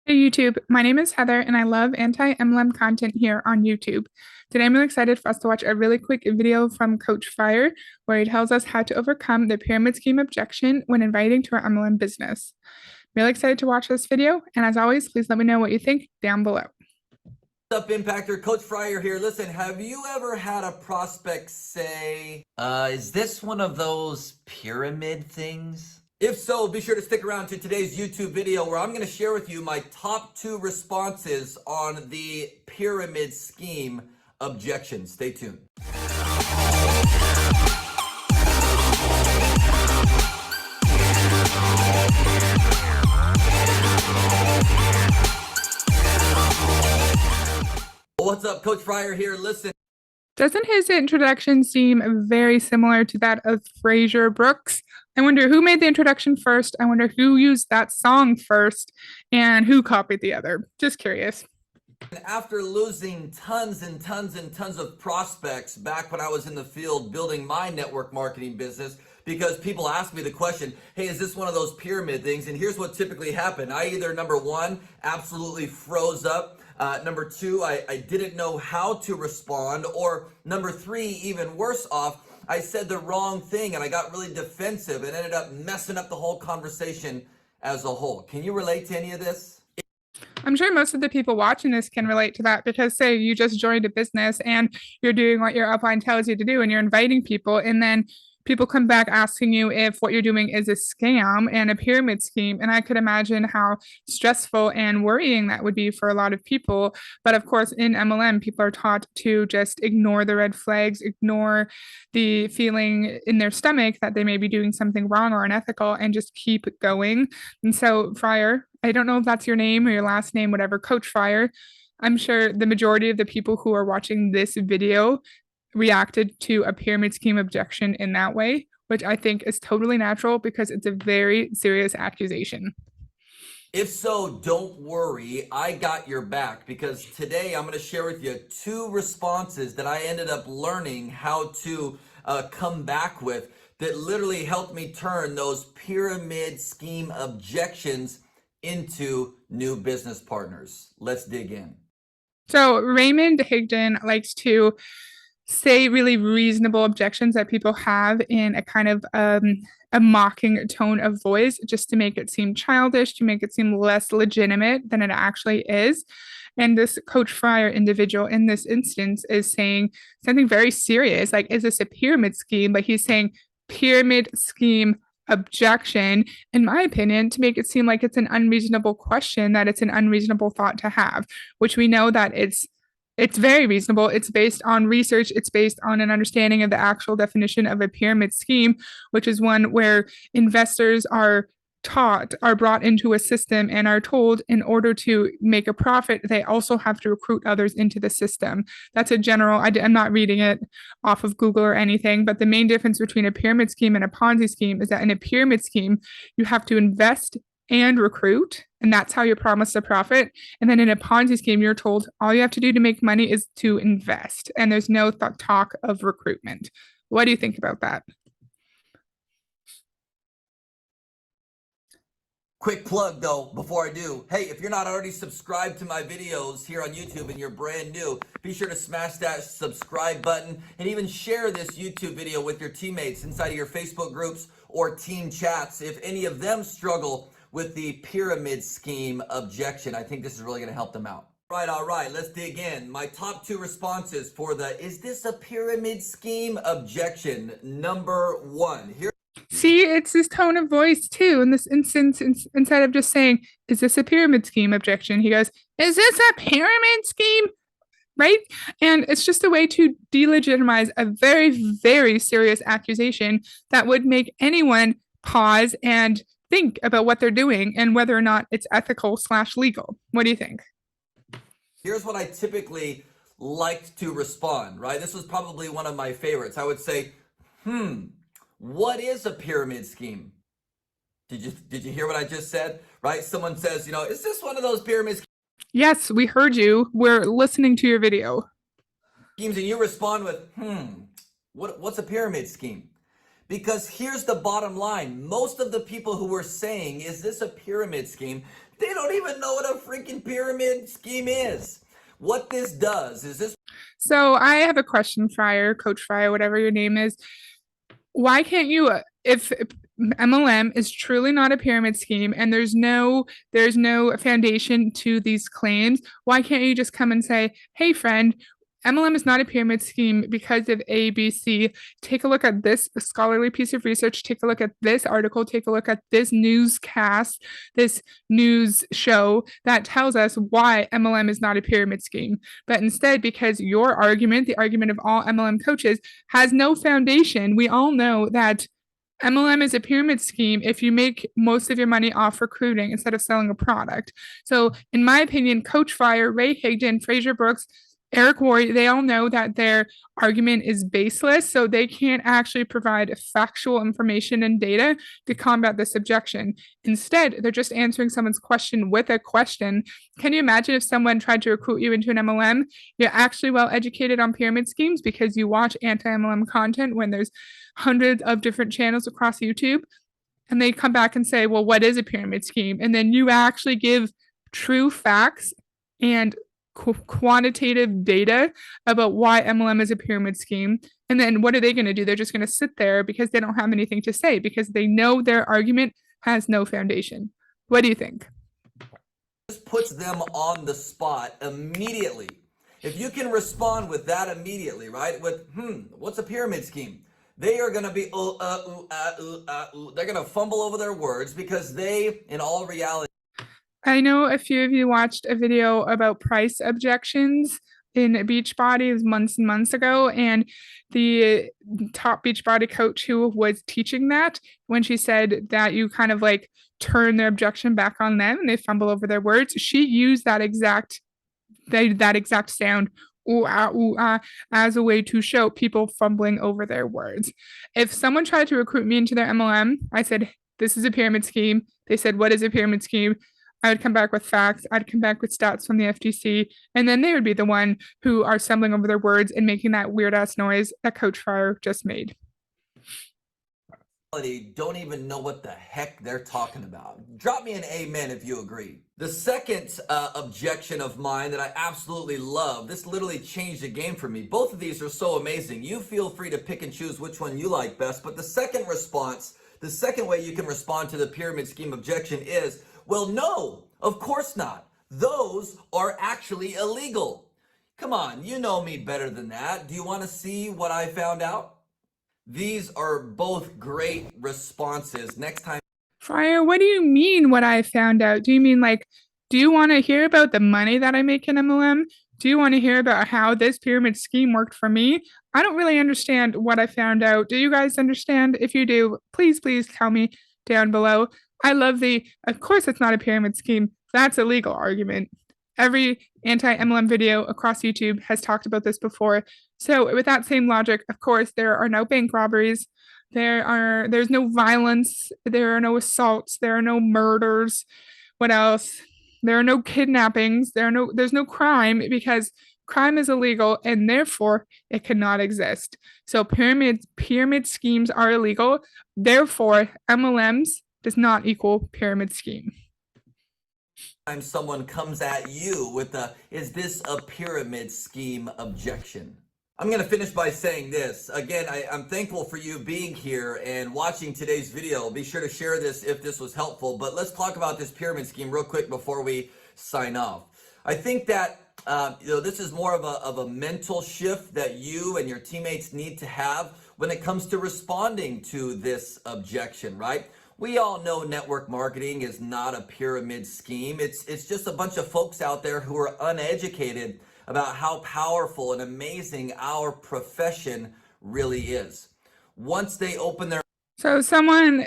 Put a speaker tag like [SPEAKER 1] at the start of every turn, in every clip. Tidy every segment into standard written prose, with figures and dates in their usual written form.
[SPEAKER 1] Hey YouTube, my name is Heather and I love anti-MLM content here on YouTube. Today I'm really excited for us to watch a really quick video from Coach Fire where he tells us how to overcome the pyramid scheme objection when inviting to our MLM business. Really excited to watch this video, and as always, please let me know what you think down below.
[SPEAKER 2] What's up, Impactor? Coach Fryer here. Listen, have you ever had a prospect say, is this one of those pyramid things? If so, be sure to stick around to today's YouTube video where I'm going to share with you my top 2 responses on the pyramid scheme objection. Stay tuned. What's up, Coach Fryer here. Listen.
[SPEAKER 1] Doesn't his introduction seem very similar to that of Fraser Brooks? I wonder who made the introduction first. I wonder who used that song first and who copied the other. Just curious.
[SPEAKER 2] After losing tons and tons and tons of prospects back when I was in the field building my network marketing business, because people ask me the question, hey, is this one of those pyramid things? And here's what typically happened. I either, number one, absolutely froze up. Number two, I didn't know how to respond. Or number three, even worse off, I said the wrong thing and I got really defensive and ended up messing up the whole conversation as a whole. Can you relate to any of this?
[SPEAKER 1] I'm sure most of the people watching this can relate to that because, say, you just joined a business and you're doing what your upline tells you to do and you're inviting people, and then people come back asking you if what you're doing is a scam and a pyramid scheme. And I could imagine how stressful and worrying that would be for a lot of people. But of course, in MLM, people are taught to just ignore the red flags, ignore the feeling in their stomach that they may be doing something wrong or unethical, and just keep going. And so, Fryer, I don't know if that's your name or your last name, whatever, Coach Fryer, I'm sure the majority of the people who are watching this video reacted to a pyramid scheme objection in that way, which I think is totally natural because it's a very serious accusation.
[SPEAKER 2] If so, don't worry, I got your back, because today I'm going to share with you 2 responses that I ended up learning how to come back with that literally helped me turn those pyramid scheme objections into new business partners. Let's dig in.
[SPEAKER 1] So Raymond Higdon likes to say really reasonable objections that people have in a kind of a mocking tone of voice, just to make it seem childish, to make it seem less legitimate than it actually is. And this Coach Fryer individual in this instance is saying something very serious, like, is this a pyramid scheme? But he's saying pyramid scheme objection, in my opinion, to make it seem like it's an unreasonable question, that it's an unreasonable thought to have, which we know that it's very reasonable. It's based on research. It's based on an understanding of the actual definition of a pyramid scheme, which is one where investors are brought into a system and are told in order to make a profit, they also have to recruit others into the system. That's a general, I'm not reading it off of Google or anything, but the main difference between a pyramid scheme and a Ponzi scheme is that in a pyramid scheme, you have to invest and recruit, and that's how you're promised a profit. And then in a Ponzi scheme, you're told all you have to do to make money is to invest, and there's no talk of recruitment. What do you think about that?
[SPEAKER 2] Quick plug though, before I do. Hey, if you're not already subscribed to my videos here on YouTube and you're brand new, be sure to smash that subscribe button and even share this YouTube video with your teammates inside of your Facebook groups or team chats if any of them struggle with the pyramid scheme objection. I think this is really going to help them out. All right, let's dig in. My top 2 responses for the is this a pyramid scheme objection. Number 1. Here.
[SPEAKER 1] See, it's his tone of voice too. In this instance, instead of just saying, is this a pyramid scheme objection? He goes, is this a pyramid scheme? Right? And it's just a way to delegitimize a very, very serious accusation that would make anyone pause and think about what they're doing and whether or not it's ethical/legal. What do you think?
[SPEAKER 2] Here's what I typically like to respond, right? This was probably one of my favorites. I would say, what is a pyramid scheme? Did you hear what I just said? Right? Someone says, is this one of those pyramid schemes?
[SPEAKER 1] Yes, we heard you. We're listening to your video.
[SPEAKER 2] And you respond with, what's a pyramid scheme? Because here's the bottom line. Most of the people who were saying, is this a pyramid scheme? They don't even know what a freaking pyramid scheme is. What this does is this.
[SPEAKER 1] So I have a question, Fryer, Coach Fryer, whatever your name is. Why can't you, if MLM is truly not a pyramid scheme and there's no foundation to these claims, why can't you just come and say, hey friend, MLM is not a pyramid scheme because of A, B, C. Take a look at this scholarly piece of research. Take a look at this article. Take a look at this newscast, this news show that tells us why MLM is not a pyramid scheme. But instead, because your argument, the argument of all MLM coaches, has no foundation, we all know that MLM is a pyramid scheme if you make most of your money off recruiting instead of selling a product. So, in my opinion, Coach Fryer, Ray Higdon, Fraser Brooks, Eric Worre, they all know that their argument is baseless, so they can't actually provide factual information and data to combat this objection. Instead, they're just answering someone's question with a question. Can you imagine if someone tried to recruit you into an MLM? You're actually well educated on pyramid schemes because you watch anti-MLM content when there's hundreds of different channels across YouTube, and they come back and say, well, what is a pyramid scheme? And then you actually give true facts and quantitative data about why MLM is a pyramid scheme. And then what are they going to do? They're just going to sit there because they don't have anything to say because they know their argument has no foundation. What do you think?
[SPEAKER 2] This puts them on the spot immediately. If you can respond with that immediately, right? With, what's a pyramid scheme? They are going to be, they're going to fumble over their words because they, in all reality,
[SPEAKER 1] I know a few of you watched a video about price objections in Beachbody. It was months and months ago. And the top Beachbody coach who was teaching that, when she said that you kind of like turn their objection back on them and they fumble over their words, she used that exact sound, ooh, as a way to show people fumbling over their words. If someone tried to recruit me into their MLM, I said, this is a pyramid scheme. They said, what is a pyramid scheme? I would come back with facts. I'd come back with stats from the FTC, and then they would be the one who are stumbling over their words and making that weird ass noise that Coach Fryer just made.
[SPEAKER 2] Don't even know what the heck they're talking about. Drop me an amen if you agree. The second objection of mine that I absolutely love, this literally changed the game for me. Both of these are so amazing. You feel free to pick and choose which one you like best, but the second response, the second way you can respond to the pyramid scheme objection is, well, no, of course not. Those are actually illegal. Come on, you know me better than that. Do you want to see what I found out? These are both great responses. Next time.
[SPEAKER 1] Fryer, what do you mean what I found out? Do you mean like, do you want to hear about the money that I make in MLM? Do you want to hear about how this pyramid scheme worked for me? I don't really understand what I found out. Do you guys understand? If you do, please tell me down below. I love of course it's not a pyramid scheme. That's a legal argument. Every anti-MLM video across YouTube has talked about this before. So with that same logic, of course, there are no bank robberies. There's no violence. There are no assaults. There are no murders. What else? There are no kidnappings. There's no crime because crime is illegal and therefore it cannot exist. So pyramid schemes are illegal. Therefore, MLMs does not equal pyramid scheme.
[SPEAKER 2] Time someone comes at you with is this a pyramid scheme objection? I'm going to finish by saying this. Again, I'm thankful for you being here and watching today's video. Be sure to share this if this was helpful. But let's talk about this pyramid scheme real quick before we sign off. I think that this is more of a mental shift that you and your teammates need to have when it comes to responding to this objection, right? We all know network marketing is not a pyramid scheme. It's just a bunch of folks out there who are uneducated about how powerful and amazing our profession really is. Once they open their...
[SPEAKER 1] So someone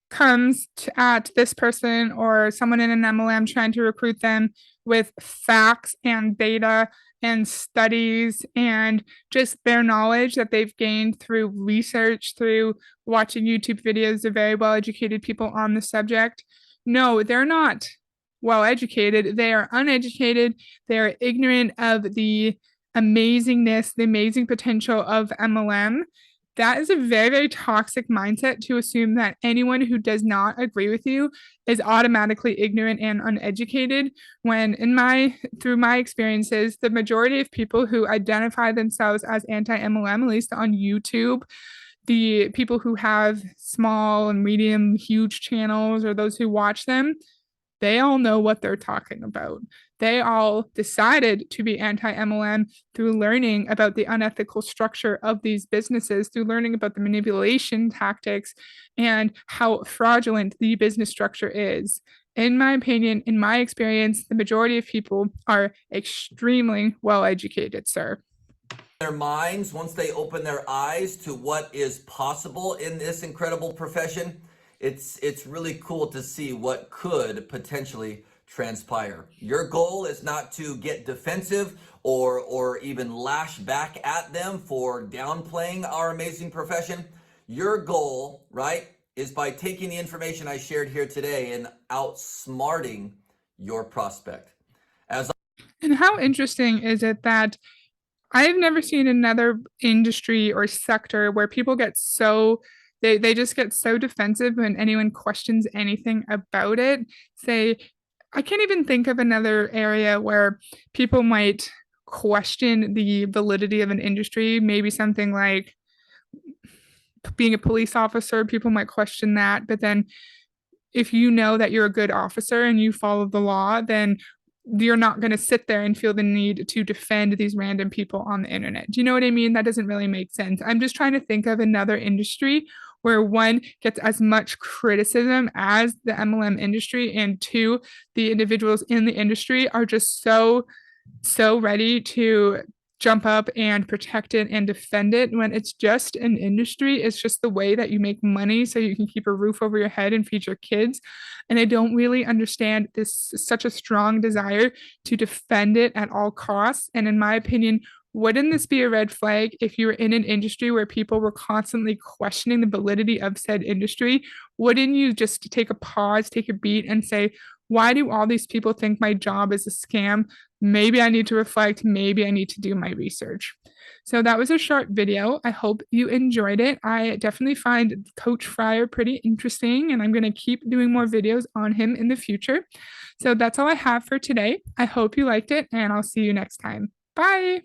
[SPEAKER 1] comes at this person or someone in an MLM trying to recruit them with facts and data and studies and just their knowledge that they've gained through research, through watching YouTube videos of very well-educated people on the subject. No, they're not well-educated. They are uneducated. They are ignorant of the amazingness, the amazing potential of MLM. that is a very, very toxic mindset to assume that anyone who does not agree with you is automatically ignorant and uneducated. When through my experiences, the majority of people who identify themselves as anti-MLM, at least on YouTube, the people who have small and medium, huge channels or those who watch them, they all know what they're talking about. They all decided to be anti MLM through learning about the unethical structure of these businesses, through learning about the manipulation tactics and how fraudulent the business structure is. In my opinion, in my experience, the majority of people are extremely well educated, sir.
[SPEAKER 2] Their minds, once they open their eyes to what is possible in this incredible profession, it's really cool to see what could potentially transpire. Your goal is not to get defensive or even lash back at them for downplaying our amazing profession. Your goal, right, is by taking the information I shared here today and outsmarting your prospect.
[SPEAKER 1] And how interesting is it that I've never seen another industry or sector where people get so they just get so defensive when anyone questions anything about it. Say, I can't even think of another area where people might question the validity of an industry. Maybe something like being a police officer, people might question that. But then if you know that you're a good officer and you follow the law, then you're not going to sit there and feel the need to defend these random people on the internet. Do you know what I mean? That doesn't really make sense. I'm just trying to think of another industry where one gets as much criticism as the MLM industry, and two, the individuals in the industry are just so ready to jump up and protect it and defend it when it's just an industry. It's just the way that you make money so you can keep a roof over your head and feed your kids. And I don't really understand this such a strong desire to defend it at all costs. And in my opinion, wouldn't this be a red flag if you were in an industry where people were constantly questioning the validity of said industry? Wouldn't you just take a pause, take a beat, and say, why do all these people think my job is a scam? Maybe I need to reflect. Maybe I need to do my research. So that was a short video. I hope you enjoyed it. I definitely find Coach Fryer pretty interesting, and I'm going to keep doing more videos on him in the future. So that's all I have for today. I hope you liked it, and I'll see you next time. Bye.